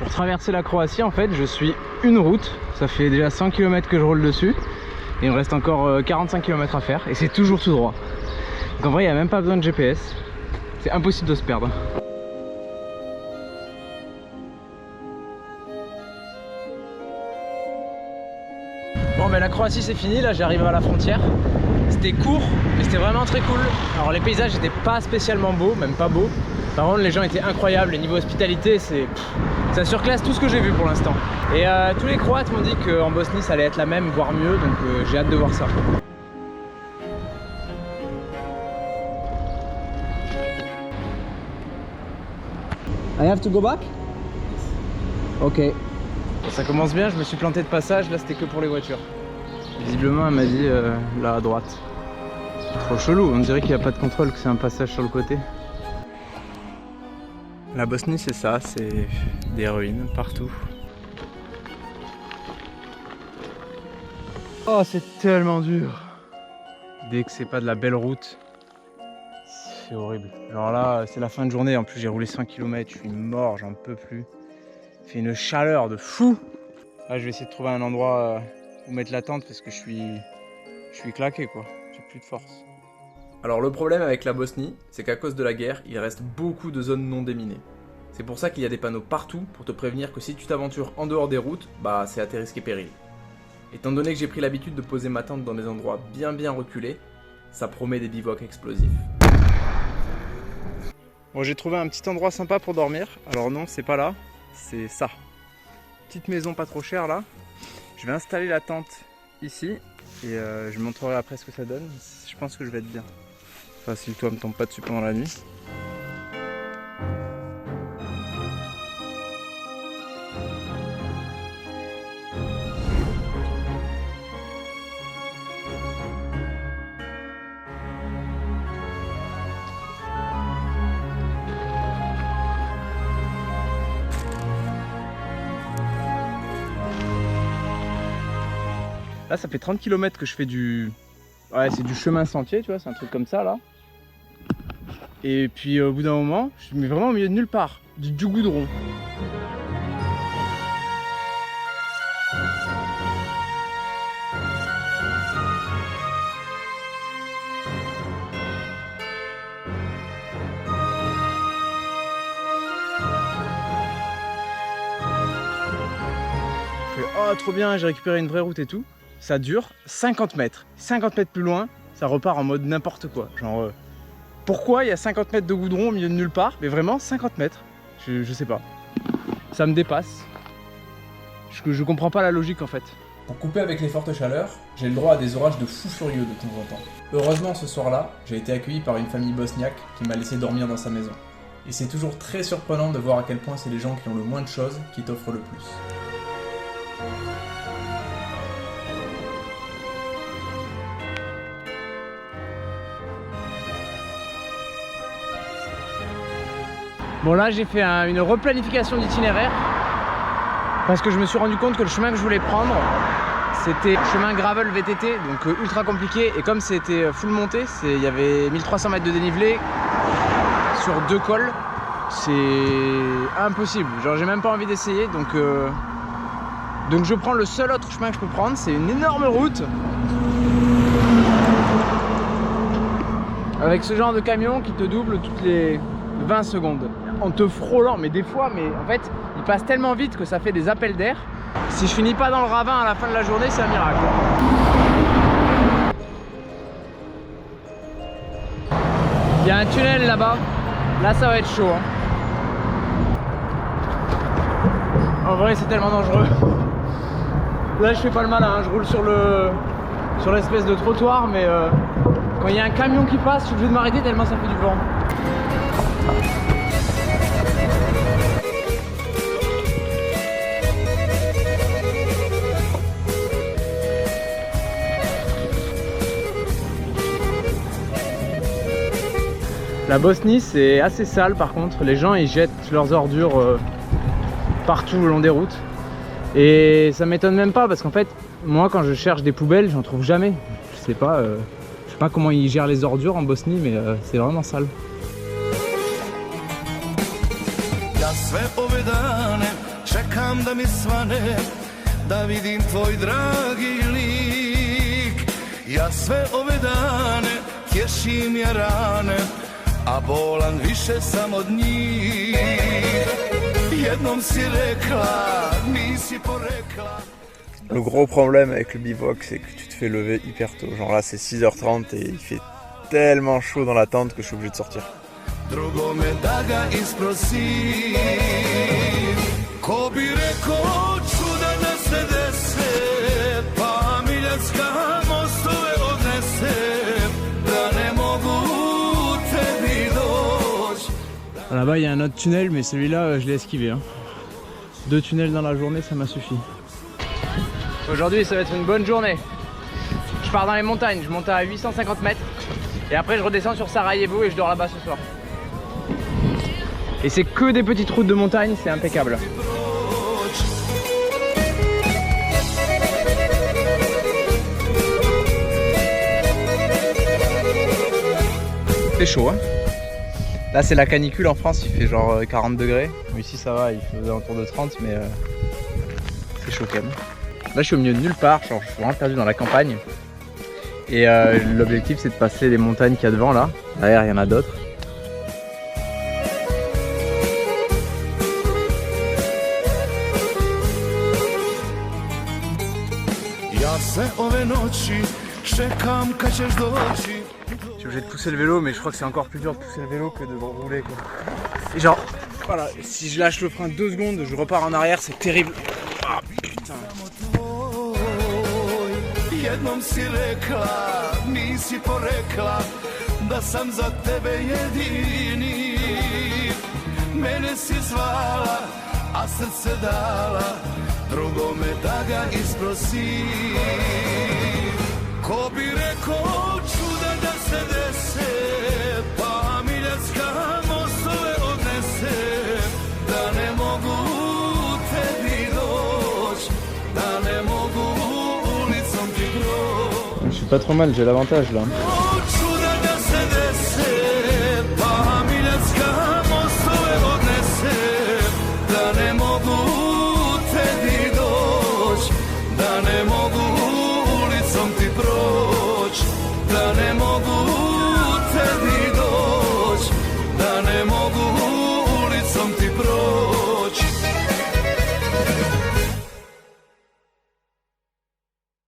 Pour traverser la Croatie, en fait, je suis une route. Ça fait déjà 100 km que je roule dessus. Et il me reste encore 45 km à faire. Et c'est toujours tout droit. Donc en vrai, il n'y a même pas besoin de GPS. C'est impossible de se perdre. Bon ben la Croatie c'est fini, là j'arrive à la frontière. C'était court mais c'était vraiment très cool. Alors les paysages n'étaient pas spécialement beaux, même pas beaux. Par contre les gens étaient incroyables, les niveaux hospitalité ça surclasse tout ce que j'ai vu pour l'instant. Et tous les Croates m'ont dit qu'en Bosnie ça allait être la même, voire mieux, donc j'ai hâte de voir ça. I have to go back? Ok. Ça commence bien, je me suis planté de passage, là c'était que pour les voitures. Visiblement elle m'a dit là à droite. Trop chelou, on dirait qu'il n'y a pas de contrôle, que c'est un passage sur le côté. La Bosnie c'est ça, c'est des ruines partout. Oh c'est tellement dur. Dès que c'est pas de la belle route, c'est horrible. Alors là c'est la fin de journée, en plus j'ai roulé 100 km, je suis mort, j'en peux plus. Il fait une chaleur de fou. Là je vais essayer de trouver un endroit où mettre la tente parce que je suis claqué quoi, j'ai plus de force. Alors le problème avec la Bosnie, c'est qu'à cause de la guerre, il reste beaucoup de zones non déminées. C'est pour ça qu'il y a des panneaux partout pour te prévenir que si tu t'aventures en dehors des routes, bah c'est à tes risques et périls. Étant donné que j'ai pris l'habitude de poser ma tente dans des endroits bien reculés, ça promet des bivouacs explosifs. Bon j'ai trouvé un petit endroit sympa pour dormir, alors non c'est pas là, c'est ça. Petite maison pas trop chère là. Je vais installer la tente ici et je vous montrerai après ce que ça donne. Je pense que je vais être bien. Enfin si le toit me tombe pas dessus pendant la nuit. Là ça fait 30 km que je fais du... Ouais c'est du chemin sentier tu vois, c'est un truc comme ça là. Et puis au bout d'un moment, je me mets vraiment au milieu de nulle part, du goudron. Je fais oh trop bien, j'ai récupéré une vraie route et tout. Ça dure 50 mètres. 50 mètres plus loin, ça repart en mode n'importe quoi. Genre, pourquoi il y a 50 mètres de goudron au milieu de nulle part? Mais vraiment 50 mètres. Je sais pas. Ça me dépasse. Je comprends pas la logique en fait. Pour couper avec les fortes chaleurs, j'ai le droit à des orages de fou furieux de temps en temps. Heureusement ce soir-là, j'ai été accueilli par une famille bosniaque qui m'a laissé dormir dans sa maison. Et c'est toujours très surprenant de voir à quel point c'est les gens qui ont le moins de choses qui t'offrent le plus. Bon là j'ai fait une replanification d'itinéraire parce que je me suis rendu compte que le chemin que je voulais prendre c'était chemin gravel VTT, donc ultra compliqué, et comme c'était full montée, il y avait 1300 mètres de dénivelé sur 2 cols, c'est impossible, genre j'ai même pas envie d'essayer, donc je prends le seul autre chemin que je peux prendre, c'est une énorme route avec ce genre de camion qui te double toutes les 20 secondes en te frôlant, mais des fois, mais en fait il passe tellement vite que ça fait des appels d'air. Si je finis pas dans le ravin à la fin de la journée, c'est un miracle. Il y a un tunnel là-bas, là ça va être chaud hein. En vrai c'est tellement dangereux. Là je fais pas le malin hein. Je roule sur l'espèce de trottoir, mais quand il y a un camion qui passe, je suis obligé de m'arrêter tellement ça fait du vent. La Bosnie c'est assez sale par contre, les gens ils jettent leurs ordures partout le long des routes. Et ça m'étonne même pas parce qu'en fait, moi quand je cherche des poubelles, j'en trouve jamais. Je sais pas comment ils gèrent les ordures en Bosnie, mais c'est vraiment sale. Čekam da mi svane, da vidim tvoj dragi lik. Ja sve ove dane tješim ja rane, a bolan više sam od njih. Jednom si rekla, nisi porekla. Le gros problème avec le bivouac, c'est que tu te fais lever hyper tôt. Genre là, c'est 6h30 et il fait tellement chaud dans la tente que je suis obligé de sortir. Drugome da ga isprosim, ko bi rekao čuda da se dese, pa miljacka mostove odnese, da ne mogu tebi doći. Là-bas il y a un autre tunnel, mais celui-là je l'ai esquivé. 2 tunnels dans la journée, ça m'a suffi. Aujourd'hui ça va être une bonne journée. Je pars dans les montagnes, je monte à 850 mètres et après je redescends sur Sarajevo et je dors là-bas ce soir. Et c'est que des petites routes de montagne, c'est impeccable. C'est chaud hein. Là c'est la canicule en France, il fait genre 40 degrés. Ici ça va, il fait autour de 30 mais c'est chaud quand même. Là je suis au milieu de nulle part, genre, je suis vraiment perdu dans la campagne. Et l'objectif c'est de passer les montagnes qu'il y a devant là. Derrière il y en a d'autres. Sve ove noći čekam kad ćeš doći. Je suis obligé de pousser le vélo, mais je crois que c'est encore plus dur de pousser le vélo que de rouler quoi. Et genre, voilà, si je lâche le frein 2 secondes, je repars en arrière, c'est terrible. Ah putain. Jednom si rekla, nisi porekla, da sam za tebe jedini. Mene si zvala, a srce dala, drugome da ga isprosi. Ko bi rekao čuda da se dese, pa miljacka mostove odnese, da ne mogu tebi doći, da ne mogu ulicom ti proći. Je suis pas trop mal, j'ai l'avantage là. Čuda da se dese, pa miljacka mostove odnese, da ne mogu tebi doći, da ne mogu ulicom ti proći, da ne